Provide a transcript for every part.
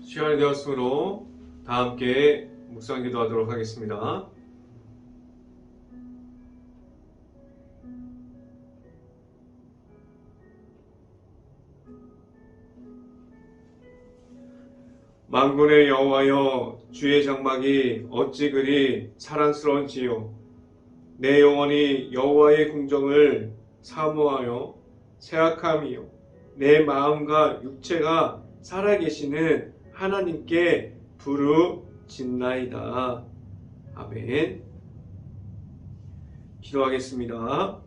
시간이 되었으므로 다 함께 묵상 기도하도록 하겠습니다. 만군의 여호와여, 주의 장막이 어찌 그리 사랑스러운지요. 내 영혼이 여호와의 궁정을 사모하여 생각함이요, 내 마음과 육체가 살아계시는 하나님께 부르짖나이다. 아멘. 기도하겠습니다.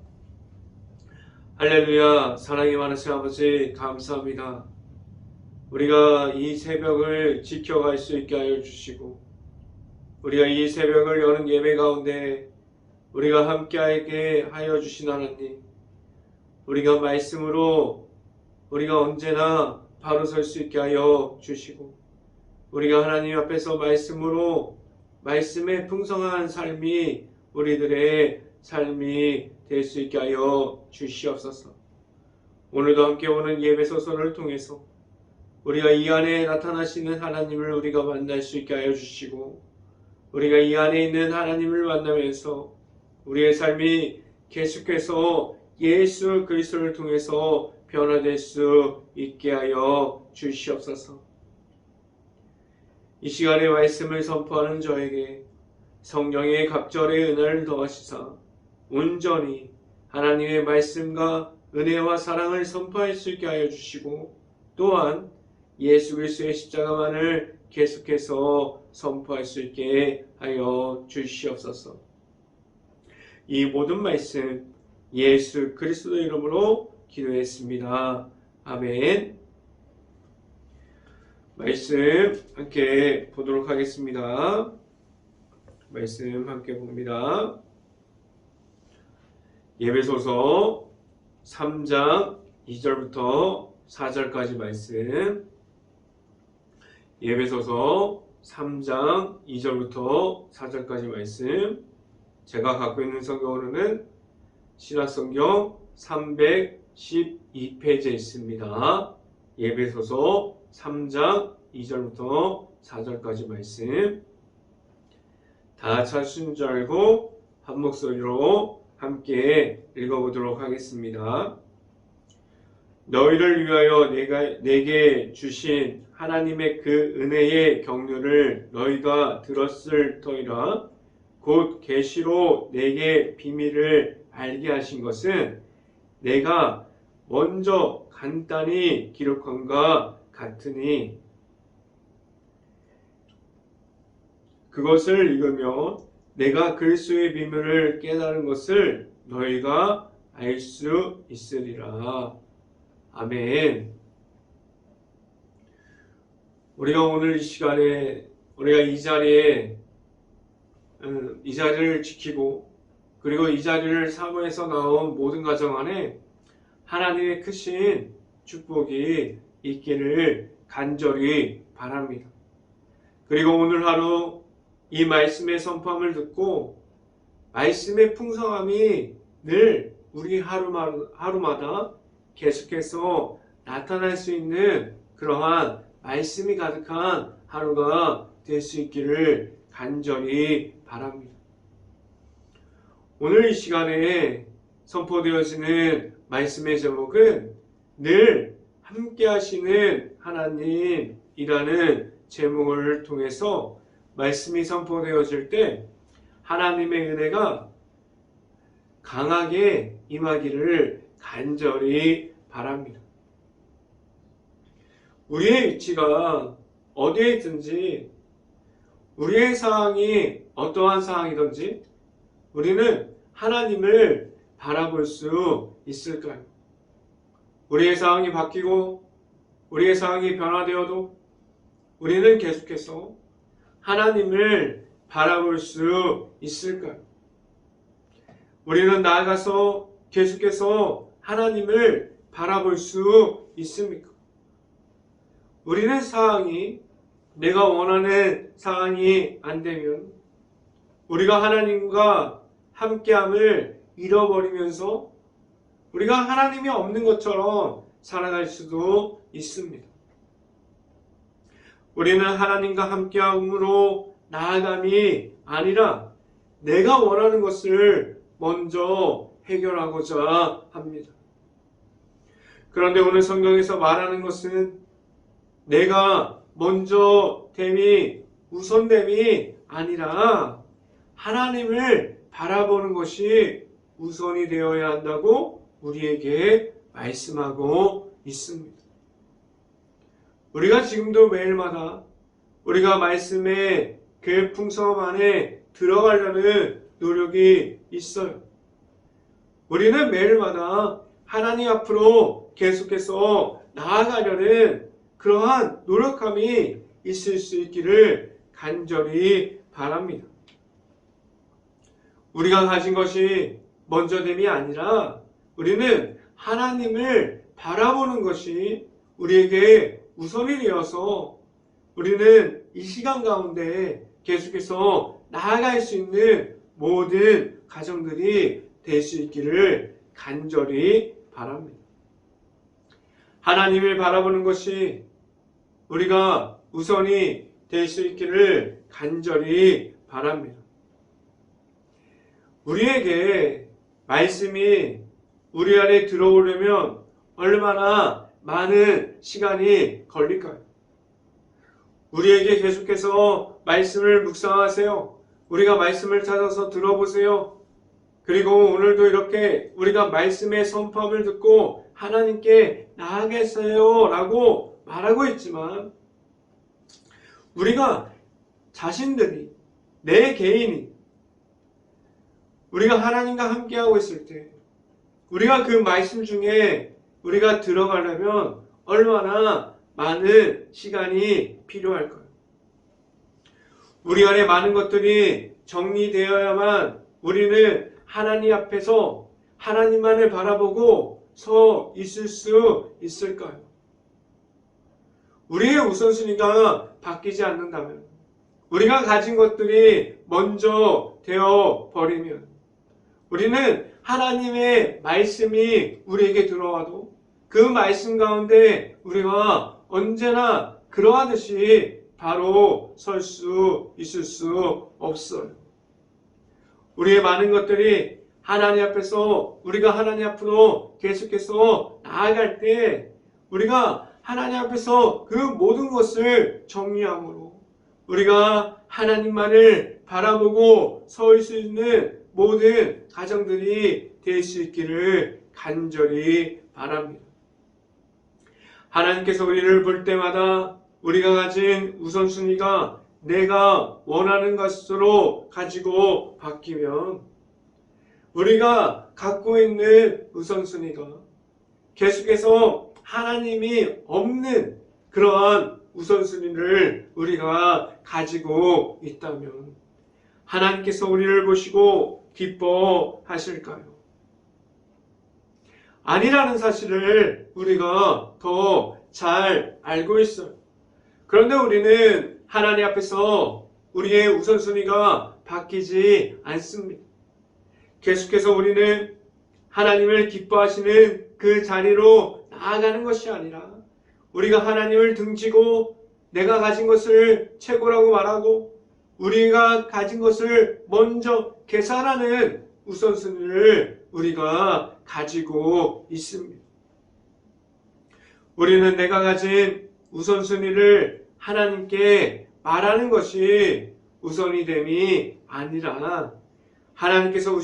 할렐루야. 사랑이 많으신 아버지, 감사합니다. 우리가 이 새벽을 지켜갈 수 있게 하여 주시고, 우리가 이 새벽을 여는 예배 가운데 우리가 함께하게 하여 주신 하나님, 우리가 말씀으로 우리가 언제나 바로 설 수 있게 하여 주시고, 우리가 하나님 앞에서 말씀으로 말씀의 풍성한 삶이 우리들의 삶이 될 수 있게 하여 주시옵소서. 오늘도 함께 오는 예배 소설을 통해서 우리가 이 안에 나타나시는 하나님을 우리가 만날 수 있게 하여 주시고, 우리가 이 안에 있는 하나님을 만나면서 우리의 삶이 계속해서 예수 그리스도를 통해서 변화될 수 있게 하여 주시옵소서. 이 시간에 말씀을 선포하는 저에게 성령의 갑절의 은혜를 더하시사 온전히 하나님의 말씀과 은혜와 사랑을 선포할 수 있게 하여 주시고, 또한 예수 그리스도의 십자가만을 계속해서 선포할 수 있게 하여 주시옵소서. 이 모든 말씀 예수 그리스도 이름으로 기도했습니다. 아멘. 말씀 함께 보도록 하겠습니다. 말씀 함께 봅니다. 예배소서 3장 2절부터 4절까지 말씀. 예배소서 3장 2절부터 4절까지 말씀. 제가 갖고 있는 성경으로는 신약성경 312페이지에 있습니다. 예배소서 3장 2절부터 4절까지 말씀. 다 찾으신 줄 알고 한 목소리로 함께 읽어보도록 하겠습니다. 너희를 위하여 내게 주신 하나님의 그 은혜의 경륜을 너희가 들었을 터이라. 곧 계시로 내게 비밀을 알게 하신 것은 내가 먼저 간단히 기록한과 같으니, 그것을 읽으면 내가 그리스도의 비밀을 깨달은 것을 너희가 알 수 있으리라. 아멘. 우리가 오늘 이 시간에 우리가 이 자리를 지키고, 그리고 이 자리를 사모해서 나온 모든 가정 안에 하나님의 크신 축복이 있기를 간절히 바랍니다. 그리고 오늘 하루 이 말씀의 선포함을 듣고 말씀의 풍성함이 늘 우리 하루마다 계속해서 나타날 수 있는 그러한 말씀이 가득한 하루가 될 수 있기를 간절히 바랍니다. 오늘 이 시간에 선포되어지는 말씀의 제목은 늘 함께 하시는 하나님이라는 제목을 통해서 말씀이 선포되어질 때 하나님의 은혜가 강하게 임하기를 간절히 바랍니다. 우리의 위치가 어디에 있든지, 우리의 상황이 어떠한 상황이든지 우리는 하나님을 바라볼 수 있을까요? 우리의 상황이 바뀌고 우리의 상황이 변화되어도 우리는 계속해서 하나님을 바라볼 수 있을까요? 우리는 나아가서 계속해서 하나님을 바라볼 수 있습니까? 우리는 상황이 내가 원하는 상황이 안 되면 우리가 하나님과 함께함을 잃어버리면서 우리가 하나님이 없는 것처럼 살아갈 수도 있습니다. 우리는 하나님과 함께함으로 나아감이 아니라 내가 원하는 것을 먼저 해결하고자 합니다. 그런데 오늘 성경에서 말하는 것은 내가 먼저 됨이 우선됨이 아니라 하나님을 바라보는 것이 우선이 되어야 한다고 우리에게 말씀하고 있습니다. 우리가 지금도 매일마다 우리가 말씀의 그 풍성함 안에 들어가려는 노력이 있어요. 우리는 매일마다 하나님 앞으로 계속해서 나아가려는 그러한 노력함이 있을 수 있기를 간절히 바랍니다. 우리가 가진 것이 먼저됨이 아니라 우리는 하나님을 바라보는 것이 우리에게 우선이 되어서 우리는 이 시간 가운데 계속해서 나아갈 수 있는 모든 가정들이 될 수 있기를 간절히 바랍니다. 하나님을 바라보는 것이 우리가 우선이 될 수 있기를 간절히 바랍니다. 우리에게 말씀이 우리 안에 들어오려면 얼마나 많은 시간이 걸릴까요? 우리에게 계속해서 말씀을 묵상하세요. 우리가 말씀을 찾아서 들어보세요. 그리고 오늘도 이렇게 우리가 말씀의 선포함을 듣고 하나님께 나아가겠어요 라고 말하고 있지만 우리가 자신들이 내 개인이 우리가 하나님과 함께하고 있을 때 우리가 그 말씀 중에 우리가 들어가려면 얼마나 많은 시간이 필요할까요? 우리 안에 많은 것들이 정리되어야만 우리는 하나님 앞에서 하나님만을 바라보고 서 있을 수 있을까요? 우리의 우선순위가 바뀌지 않는다면 우리가 가진 것들이 먼저 되어 버리면 우리는 하나님의 말씀이 우리에게 들어와도 그 말씀 가운데 우리가 언제나 그러하듯이 바로 설 수 있을 수 없어요. 우리의 많은 것들이 하나님 앞에서 우리가 하나님 앞으로 계속해서 나아갈 때 우리가 하나님 앞에서 그 모든 것을 정리함으로 우리가 하나님만을 바라보고 설 수 있는 모든 가정들이 될 수 있기를 간절히 바랍니다. 하나님께서 우리를 볼 때마다 우리가 가진 우선순위가 내가 원하는 것으로 가지고 바뀌면 우리가 갖고 있는 우선순위가 계속해서 하나님이 없는 그러한 우선순위를 우리가 가지고 있다면 하나님께서 우리를 보시고 기뻐하실까요? 아니라는 사실을 우리가 더 잘 알고 있어요. 그런데 우리는 하나님 앞에서 우리의 우선순위가 바뀌지 않습니다. 계속해서 우리는 하나님을 기뻐하시는 그 자리로 나아가는 것이 아니라 우리가 하나님을 등지고 내가 가진 것을 최고라고 말하고 우리가 가진 것을 먼저 계산하는 우선순위를 우리가 가지고 있습니다. 우리는 내가 가진 우선순위를 하나님께 말하는 것이 우선이 됨이 아니라 하나님께서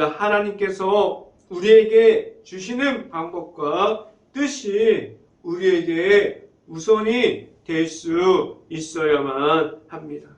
하나님께서 우리에게 주시는 방법과 뜻이 우리에게 우선이 될 수 있어야만 합니다.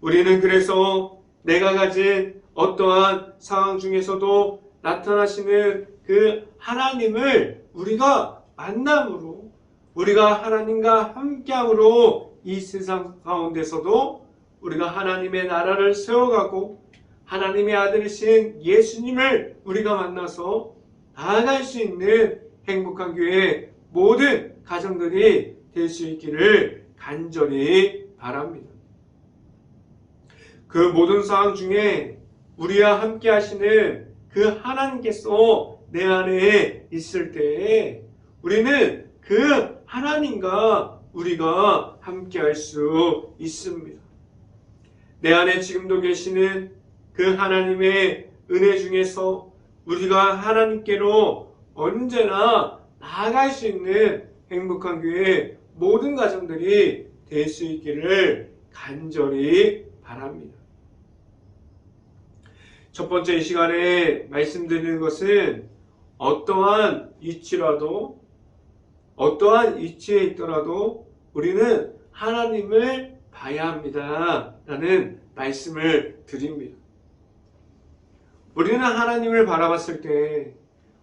우리는 그래서 내가 가진 어떠한 상황 중에서도 나타나시는 그 하나님을 우리가 만남으로 우리가 하나님과 함께함으로 이 세상 가운데서도 우리가 하나님의 나라를 세워가고 하나님의 아들이신 예수님을 우리가 만나서 나아갈 수 있는 행복한 교회 모든 가정들이 될 수 있기를 간절히 바랍니다. 그 모든 상황 중에 우리와 함께 하시는 그 하나님께서 내 안에 있을 때에 우리는 그 하나님과 우리가 함께 할 수 있습니다. 내 안에 지금도 계시는 그 하나님의 은혜 중에서 우리가 하나님께로 언제나 나아갈 수 있는 행복한 교회 모든 가정들이 될 수 있기를 간절히 바랍니다. 첫 번째 이 시간에 말씀드리는 것은 어떠한 위치에 있더라도 우리는 하나님을 봐야 합니다 라는 말씀을 드립니다. 우리는 하나님을 바라봤을 때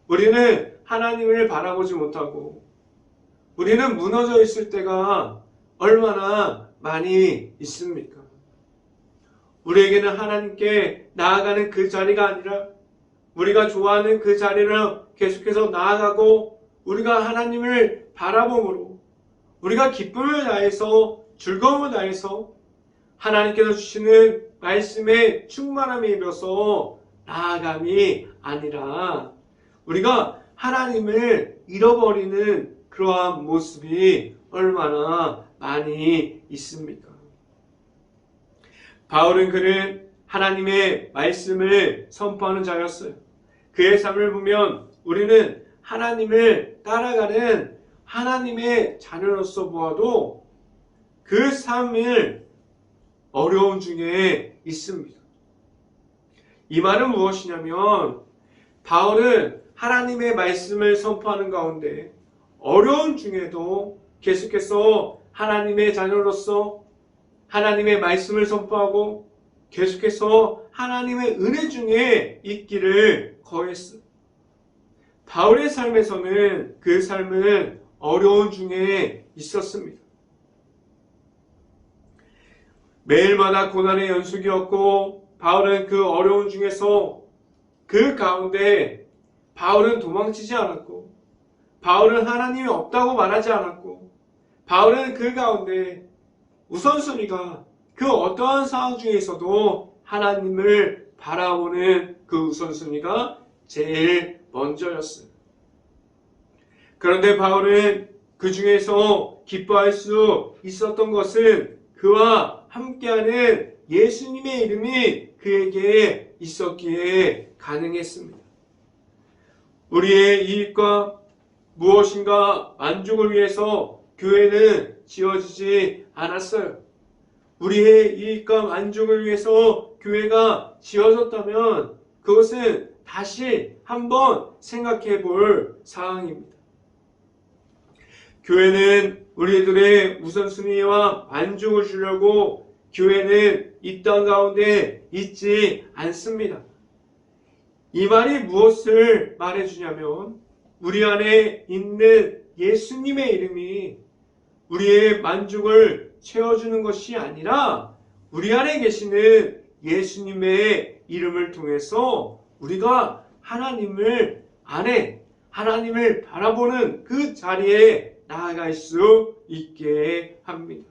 우리는 하나님을 바라보지 못하고 우리는 무너져 있을 때가 얼마나 많이 있습니까? 우리에게는 하나님께 나아가는 그 자리가 아니라 우리가 좋아하는 그 자리를 계속해서 나아가고 우리가 하나님을 바라봄으로 우리가 기쁨을 다해서 즐거움을 다해서 하나님께서 주시는 말씀의 충만함에 이르러서 나아감이 아니라 우리가 하나님을 잃어버리는 그러한 모습이 얼마나 많이 있습니까? 바울은 그는 하나님의 말씀을 선포하는 자였어요. 그의 삶을 보면 우리는 하나님을 따라가는 하나님의 자녀로서 보아도 그 삶을 어려움 중에 있습니다. 이 말은 무엇이냐면 바울은 하나님의 말씀을 선포하는 가운데 어려움 중에도 계속해서 하나님의 자녀로서 하나님의 말씀을 선포하고 계속해서 하나님의 은혜 중에 있기를 거했어요. 바울의 삶에서는 그 삶은 어려움 중에 있었습니다. 매일마다 고난의 연속이었고 바울은 그 어려움 중에서 그 가운데 바울은 도망치지 않았고 바울은 하나님이 없다고 말하지 않았고 바울은 그 가운데 우선순위가 그 어떠한 상황 중에서도 하나님을 바라보는 그 우선순위가 제일 먼저였어요. 그런데 바울은 그 중에서 기뻐할 수 있었던 것은 그와 함께하는 예수님의 이름이 그에게 있었기에 가능했습니다. 우리의 이익과 무엇인가 만족을 위해서 교회는 지어지지 않았어요. 우리의 이익과 만족을 위해서 교회가 지어졌다면 그것은 다시 한번 생각해 볼 사항입니다. 교회는 우리들의 우선순위와 만족을 주려고 교회는 이 땅 가운데 있지 않습니다. 이 말이 무엇을 말해주냐면 우리 안에 있는 예수님의 이름이 우리의 만족을 채워주는 것이 아니라 우리 안에 계시는 예수님의 이름을 통해서 우리가 하나님을 바라보는 그 자리에 나아갈 수 있게 합니다.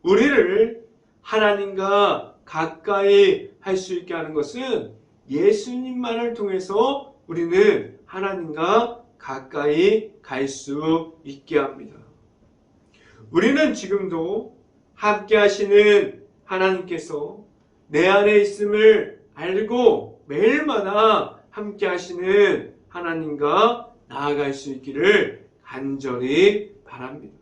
우리를 하나님과 가까이 할 수 있게 하는 것은 예수님만을 통해서 우리는 하나님과 가까이 갈 수 있게 합니다. 우리는 지금도 함께 하시는 하나님께서 내 안에 있음을 알고 매일마다 함께 하시는 하나님과 나아갈 수 있기를 간절히 바랍니다.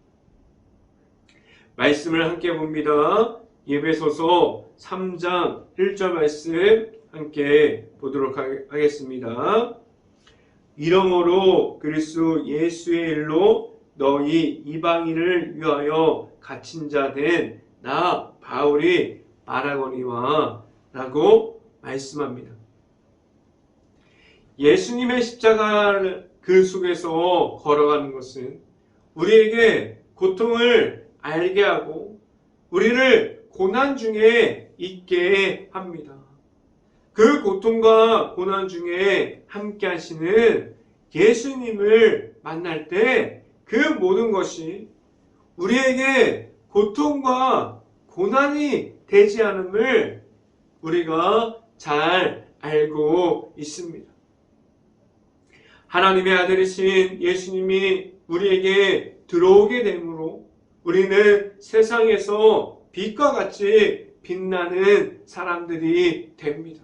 말씀을 함께 봅니다. 에베소서 3장 1절 말씀 함께 보도록 하겠습니다. 이러므로 그리스도 예수의 일로 너희 이방인을 위하여 갇힌 자 된 나 바울이 말하거니와 라고 말씀합니다. 예수님의 십자가 그 속에서 걸어가는 것은 우리에게 고통을 알게 하고 우리를 고난 중에 있게 합니다. 그 고통과 고난 중에 함께 하시는 예수님을 만날 때 그 모든 것이 우리에게 고통과 고난이 되지 않음을 우리가 잘 알고 있습니다. 하나님의 아들이신 예수님이 우리에게 들어오게 되므로 우리는 세상에서 빛과 같이 빛나는 사람들이 됩니다.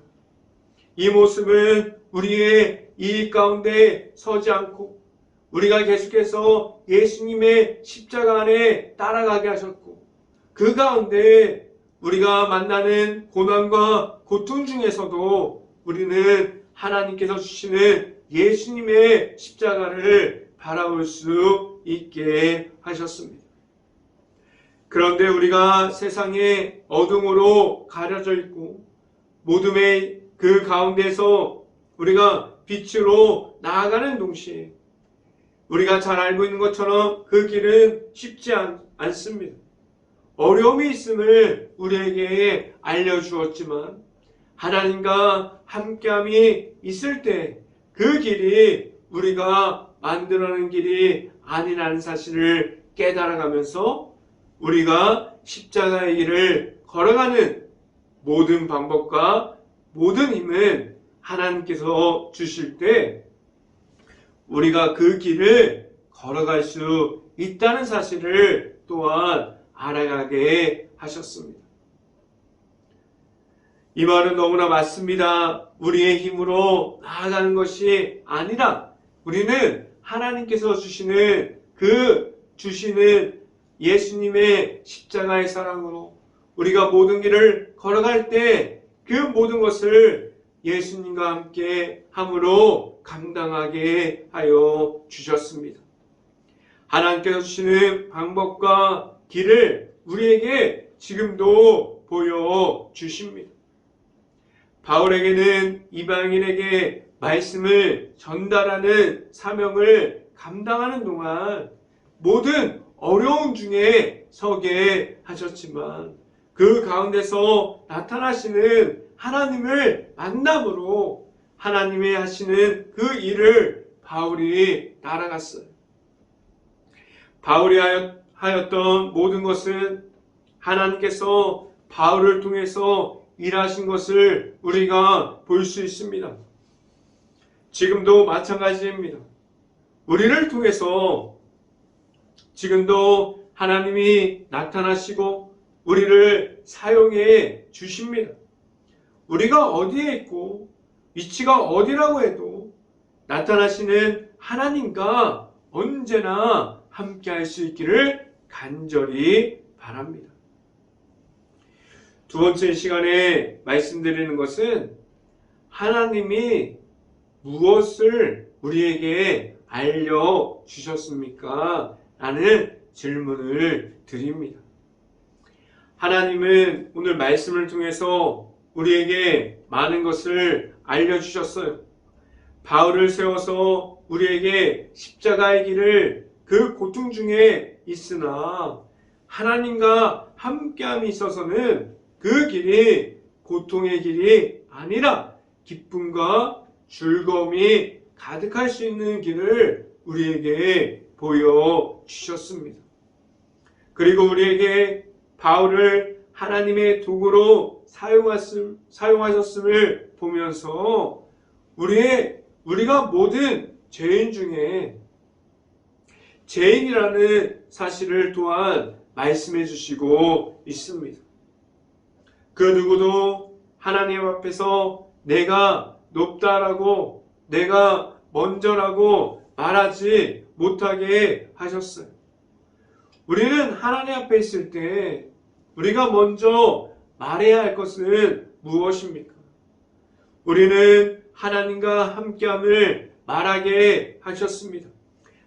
이 모습은 우리의 이익 가운데 서지 않고 우리가 계속해서 예수님의 십자가 안에 따라가게 하셨고 그 가운데 우리가 만나는 고난과 고통 중에서도 우리는 하나님께서 주시는 예수님의 십자가를 바라볼 수 있게 하셨습니다. 그런데 우리가 세상의 어둠으로 가려져 있고 모둠의 그 가운데서 우리가 빛으로 나아가는 동시에 우리가 잘 알고 있는 것처럼 그 길은 쉽지 않습니다. 어려움이 있음을 우리에게 알려주었지만 하나님과 함께함이 있을 때 그 길이 우리가 만들어낸 길이 아니라는 사실을 깨달아가면서 우리가 십자가의 길을 걸어가는 모든 방법과 모든 힘은 하나님께서 주실 때 우리가 그 길을 걸어갈 수 있다는 사실을 또한 알아가게 하셨습니다. 이 말은 너무나 맞습니다. 우리의 힘으로 나아가는 것이 아니라 우리는 하나님께서 주시는 예수님의 십자가의 사랑으로 우리가 모든 길을 걸어갈 때 그 모든 것을 예수님과 함께 함으로 감당하게 하여 주셨습니다. 하나님께서 주시는 방법과 길을 우리에게 지금도 보여주십니다. 바울에게는 이방인에게 말씀을 전달하는 사명을 감당하는 동안 모든 어려움 중에 서게 하셨지만 그 가운데서 나타나시는 하나님을 만남으로 하나님이 하시는 그 일을 바울이 따라갔어요. 바울이 하였던 모든 것은 하나님께서 바울을 통해서 일하신 것을 우리가 볼 수 있습니다. 지금도 마찬가지입니다. 우리를 통해서 지금도 하나님이 나타나시고 우리를 사용해 주십니다. 우리가 어디에 있고 위치가 어디라고 해도 나타나시는 하나님과 언제나 함께 할 수 있기를 간절히 바랍니다. 두 번째 시간에 말씀드리는 것은 하나님이 무엇을 우리에게 알려주셨습니까? 라는 질문을 드립니다. 하나님은 오늘 말씀을 통해서 우리에게 많은 것을 알려주셨어요. 바울을 세워서 우리에게 십자가의 길을 그 고통 중에 있으나 하나님과 함께함이 있어서는 그 길이 고통의 길이 아니라 기쁨과 즐거움이 가득할 수 있는 길을 우리에게 보여주셨습니다. 그리고 우리에게 바울을 하나님의 도구로 사용하셨음을 보면서 우리가 모든 죄인 중에 죄인이라는 사실을 또한 말씀해 주시고 있습니다. 그 누구도 하나님 앞에서 내가 높다라고 내가 먼저라고 말하지 못하게 하셨어요. 우리는 하나님 앞에 있을 때 우리가 먼저 말해야 할 것은 무엇입니까? 우리는 하나님과 함께함을 말하게 하셨습니다.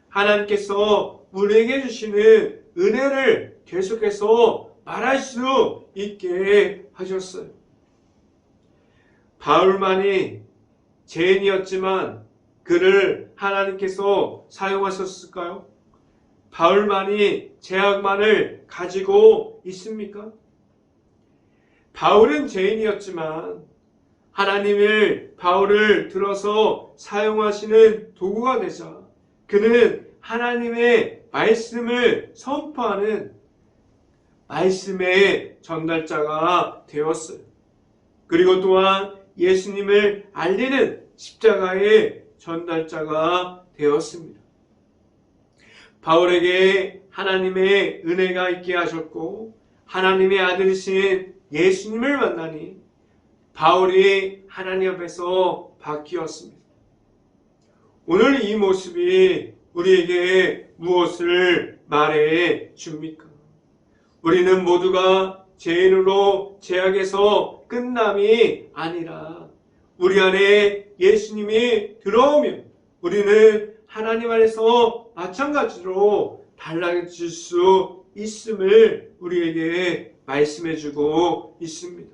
하나님께서 우리에게 주시는 은혜를 계속해서 말할 수 있게 하셨어요. 바울만이 죄인이었지만 그를 하나님께서 사용하셨을까요? 바울만이 죄악만을 가지고 있습니까? 바울은 죄인이었지만 하나님을 바울을 들어서 사용하시는 도구가 되자 그는 하나님의 말씀을 선포하는 말씀의 전달자가 되었어요. 그리고 또한 예수님을 알리는 십자가의 전달자가 되었습니다. 바울에게 하나님의 은혜가 있게 하셨고 하나님의 아들이신 예수님을 만나니 바울이 하나님 앞에서 바뀌었습니다. 오늘 이 모습이 우리에게 무엇을 말해 줍니까? 우리는 모두가 죄인으로 죄악에서 끝남이 아니라 우리 안에 예수님이 들어오면 우리는 하나님 안에서 마찬가지로 달라질 수 있음을 우리에게 말씀해 주고 있습니다.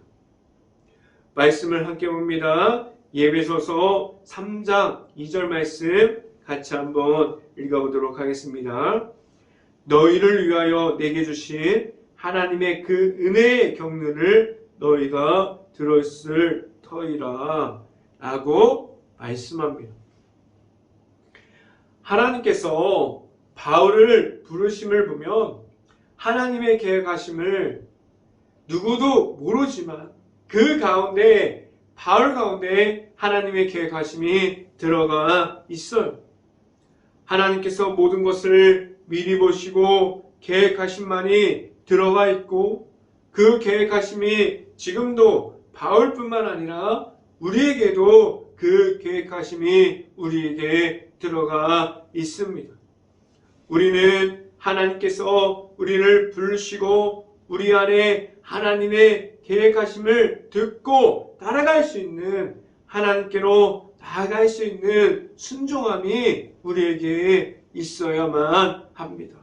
말씀을 함께 봅니다. 에베소서 3장 2절 말씀 같이 한번 읽어보도록 하겠습니다. 너희를 위하여 내게 주신 하나님의 그 은혜의 경륜을 너희가 들었을 터이라 라고 말씀합니다. 하나님께서 바울을 부르심을 보면 하나님의 계획하심을 누구도 모르지만 그 가운데 바울 가운데 하나님의 계획하심이 들어가 있어요. 하나님께서 모든 것을 미리 보시고 계획하심만이 들어가 있고 그 계획하심이 지금도 바울뿐만 아니라 우리에게도 그 계획하심이 우리에게 들어가 있습니다. 우리는 하나님께서 우리를 부르시고 우리 안에 하나님의 계획하심을 듣고 따라갈 수 있는 하나님께로 나아갈 수 있는 순종함이 우리에게 있어야만 합니다.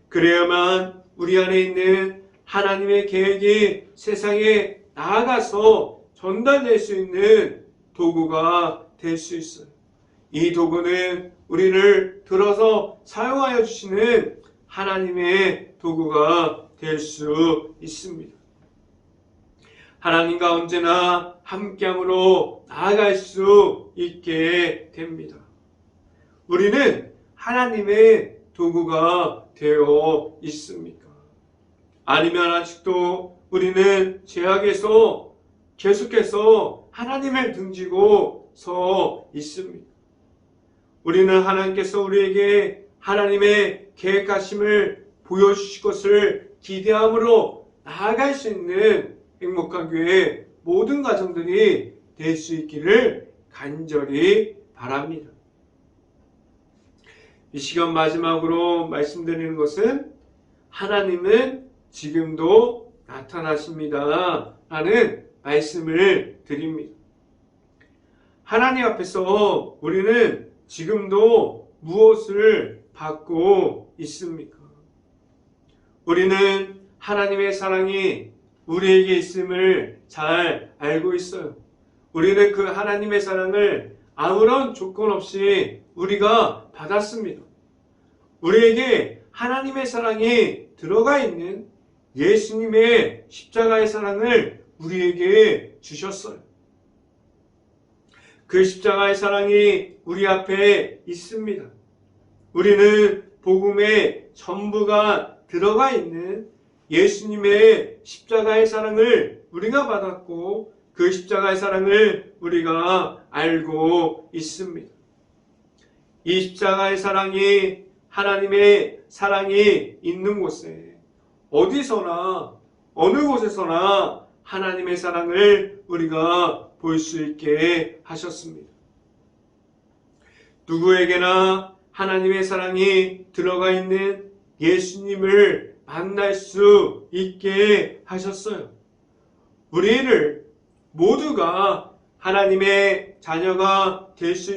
그래야만 우리 안에 있는 하나님의 계획이 세상에 나아가서 전달될 수 있는 도구가 될 수 있어요. 이 도구는 우리를 들어서 사용하여 주시는 하나님의 도구가 될 수 있습니다. 하나님과 언제나 함께함으로 나아갈 수 있게 됩니다. 우리는 하나님의 도구가 되어 있습니까? 아니면 아직도 우리는 죄악에서 계속해서 하나님을 등지고 서 있습니다. 우리는 하나님께서 우리에게 하나님의 계획하심을 보여주실 것을 기대함으로 나아갈 수 있는 행복한 교회 모든 가정들이 될 수 있기를 간절히 바랍니다. 이 시간 마지막으로 말씀드리는 것은 하나님은 지금도 나타나십니다 라는 말씀을 드립니다. 하나님 앞에서 우리는 지금도 무엇을 받고 있습니까? 우리는 하나님의 사랑이 우리에게 있음을 잘 알고 있어요. 우리는 그 하나님의 사랑을 아무런 조건 없이 우리가 받았습니다. 우리에게 하나님의 사랑이 들어가 있는 예수님의 십자가의 사랑을 우리에게 주셨어요. 그 십자가의 사랑이 우리 앞에 있습니다. 우리는 복음의 전부가 들어가 있는 예수님의 십자가의 사랑을 우리가 받았고 그 십자가의 사랑을 우리가 알고 있습니다. 이 십자가의 사랑이 하나님의 사랑이 있는 곳에 어디서나 어느 곳에서나 하나님의 사랑을 우리가 볼 수 있게 하셨습니다. 누구에게나 하나님의 사랑이 들어가 있는 예수님을 만날 수 있게 하셨어요. 우리를 모두가 하나님의 자녀가 될 수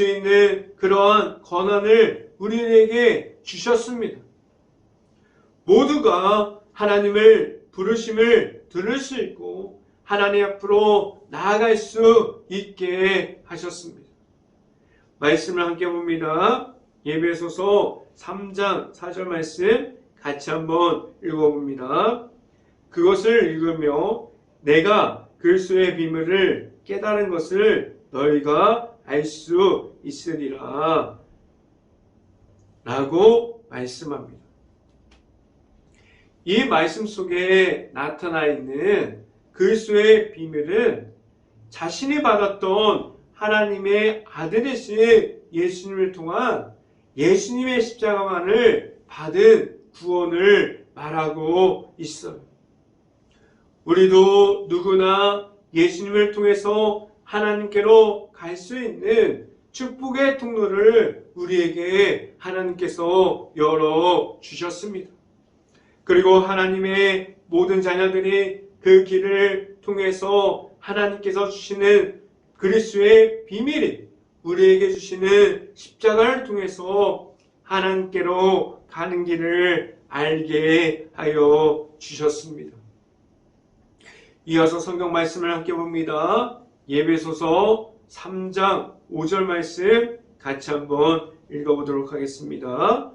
있는 그러한 권한을 우리에게 주셨습니다. 모두가 하나님을 부르심을 들을 수 있고 하나님 앞으로 나아갈 수 있게 하셨습니다. 말씀을 함께 봅니다. 에베소서 3장 4절 말씀 같이 한번 읽어봅니다. 그것을 읽으며 내가 그리스도의 비밀을 깨달은 것을 너희가 알 수 있으리라 라고 말씀합니다. 이 말씀 속에 나타나 있는 그리스도의 비밀은 자신이 받았던 하나님의 아들이신 예수님을 통한 예수님의 십자가만을 받은 구원을 말하고 있어요. 우리도 누구나 예수님을 통해서 하나님께로 갈 수 있는 축복의 통로를 우리에게 하나님께서 열어 주셨습니다. 그리고 하나님의 모든 자녀들이 그 길을 통해서 하나님께서 주시는 그리스도의 비밀이 우리에게 주시는 십자가를 통해서 하나님께로 가는 길을 알게 하여 주셨습니다. 이어서 성경 말씀을 함께 봅니다. 에베소서 3장 5절 말씀 같이 한번 읽어보도록 하겠습니다.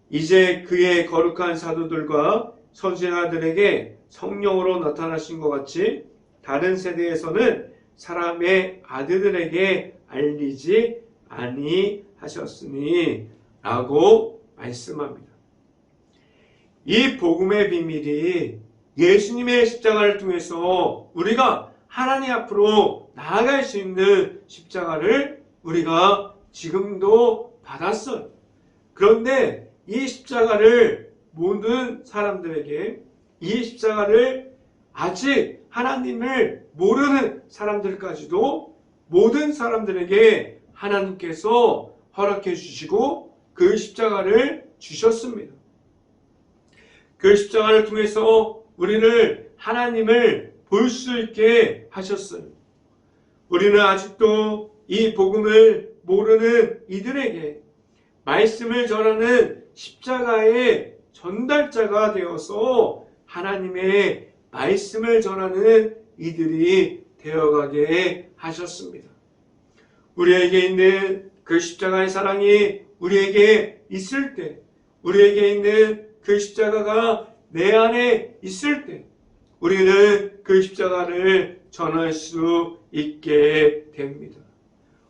이제 그의 거룩한 사도들과 선지자들에게 성령으로 나타나신 것 같이 다른 세대에서는 사람의 아들들에게 알리지 아니하셨으니 라고 말씀합니다. 이 복음의 비밀이 예수님의 십자가를 통해서 우리가 하나님 앞으로 나아갈 수 있는 십자가를 우리가 지금도 받았어요. 그런데 이 십자가를 모든 사람들에게, 이 십자가를 아직 하나님을 모르는 사람들까지도 모든 사람들에게 하나님께서 허락해 주시고 그 십자가를 주셨습니다. 그 십자가를 통해서 우리를 하나님을 볼 수 있게 하셨어요. 우리는 아직도 이 복음을 모르는 이들에게 말씀을 전하는 십자가의 전달자가 되어서 하나님의 말씀을 전하는 이들이 되어가게 하셨습니다. 우리에게 있는 그 십자가의 사랑이 우리에게 있을 때, 우리에게 있는 그 십자가가 내 안에 있을 때 우리는 그 십자가를 전할 수 있게 됩니다.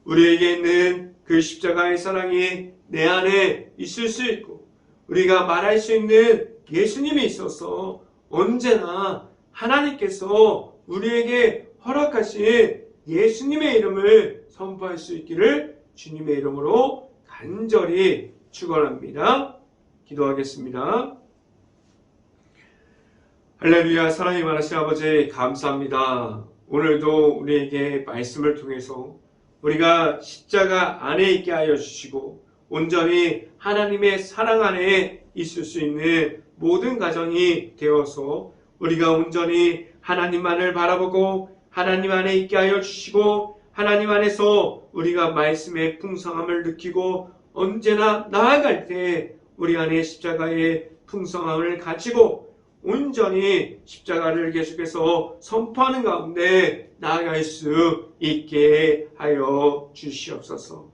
우리에게 있는 그 십자가의 사랑이 내 안에 있을 수 있고 우리가 말할 수 있는 예수님이 있어서 언제나 하나님께서 우리에게 허락하신 예수님의 이름을 선포할 수 있기를 주님의 이름으로 간절히 축원합니다. 기도하겠습니다. 할렐루야. 사랑이 많으신 아버지 감사합니다. 오늘도 우리에게 말씀을 통해서 우리가 십자가 안에 있게 하여 주시고 온전히 하나님의 사랑 안에 있을 수 있는 모든 가정이 되어서 우리가 온전히 하나님만을 바라보고 하나님 안에 있게 하여 주시고 하나님 안에서 우리가 말씀의 풍성함을 느끼고 언제나 나아갈 때 우리 안에 십자가의 풍성함을 가지고 온전히 십자가를 계속해서 선포하는 가운데 나아갈 수 있게 하여 주시옵소서.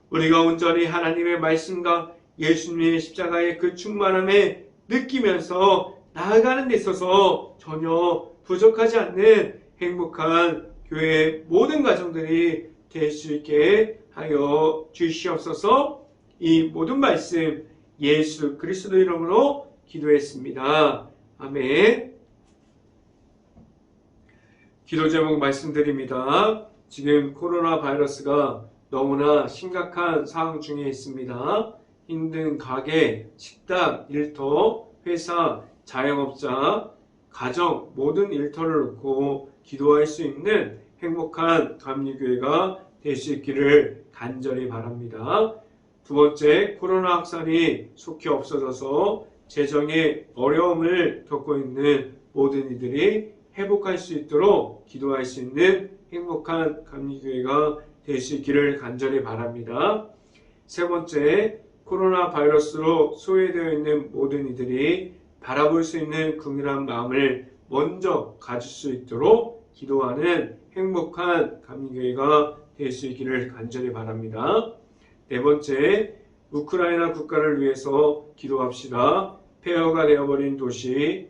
우리가 온전히 하나님의 말씀과 예수님의 십자가의 그 충만함에 느끼면서 나아가는 데 있어서 전혀 부족하지 않는 행복한 교회 모든 가정들이 될 수 있게 하여 주시옵소서. 이 모든 말씀 예수 그리스도 이름으로 기도했습니다. 아멘. 기도 제목 말씀드립니다. 지금 코로나 바이러스가 너무나 심각한 상황 중에 있습니다. 힘든 가게, 식당, 일터, 회사, 자영업자, 가정 모든 일터를 놓고 기도할 수 있는 행복한 감리교회가 될 수 있기를 간절히 바랍니다. 두 번째, 코로나 확산이 속히 없어져서 재정에 어려움을 겪고 있는 모든 이들이 회복할 수 있도록 기도할 수 있는 행복한 감리교회가 될 수 있기를 간절히 바랍니다. 세 번째, 코로나 바이러스로 소외되어 있는 모든 이들이 바라볼 수 있는 긍휼한 마음을 먼저 가질 수 있도록 기도하는 행복한 감리교회가 될 수 있기를 간절히 바랍니다. 네 번째, 우크라이나 국가를 위해서 기도합시다. 폐허가 되어버린 도시,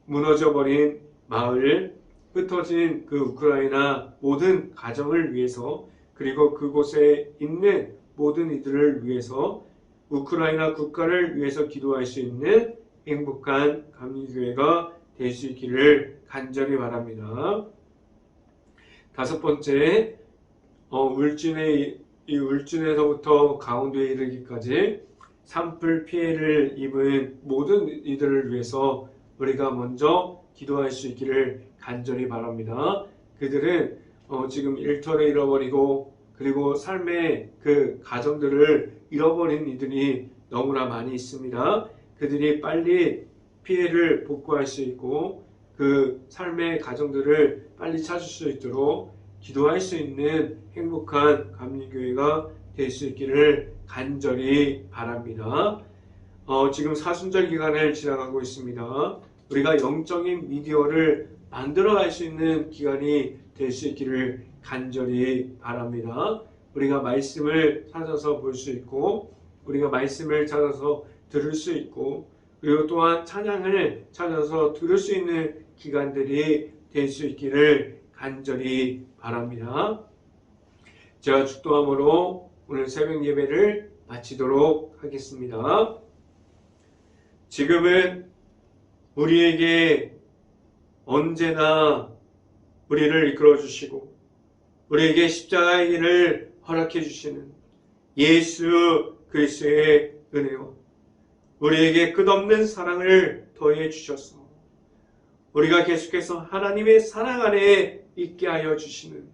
무너져버린 마을, 흩어진 그 우크라이나 모든 가정을 위해서 그리고 그곳에 있는 모든 이들을 위해서 우크라이나 국가를 위해서 기도할 수 있는 행복한 감리교회가 될 수 있기를 간절히 바랍니다. 다섯 번째, 울진에 이 울진에서부터 강원도에 이르기까지 산불 피해를 입은 모든 이들을 위해서 우리가 먼저 기도할 수 있기를 간절히 바랍니다. 그들은 지금 일터를 잃어버리고 그리고 삶의 그 가정들을 잃어버린 이들이 너무나 많이 있습니다. 그들이 빨리 피해를 복구할 수 있고 그 삶의 가정들을 빨리 찾을 수 있도록 기도할 수 있는 행복한 감리교회가 될 수 있기를 간절히 바랍니다. 지금 사순절 기간을 지나가고 있습니다. 우리가 영적인 미디어를 만들어갈 수 있는 기간이 될 수 있기를 간절히 바랍니다. 우리가 말씀을 찾아서 볼 수 있고 우리가 말씀을 찾아서 들을 수 있고 그리고 또한 찬양을 찾아서 들을 수 있는 기간들이 될 수 있기를 간절히 바랍니다. 제가 축도함으로 오늘 새벽 예배를 마치도록 하겠습니다. 지금은 우리에게 언제나 우리를 이끌어 주시고 우리에게 십자가의 길을 허락해 주시는 예수 그리스도의 은혜와 우리에게 끝없는 사랑을 더해 주셔서 우리가 계속해서 하나님의 사랑 안에 있게 하여 주시는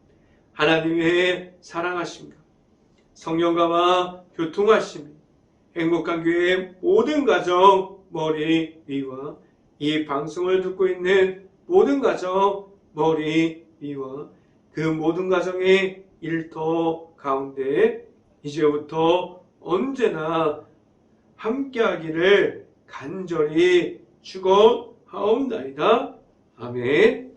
하나님의 사랑하심과 성령과와 교통하심이 행복한 교회의 모든 가정 머리 위와 이 방송을 듣고 있는 모든 가정 머리 위와 그 모든 가정의 일터 가운데 이제부터 언제나 함께하기를 간절히 축원하옵나이다. 아멘.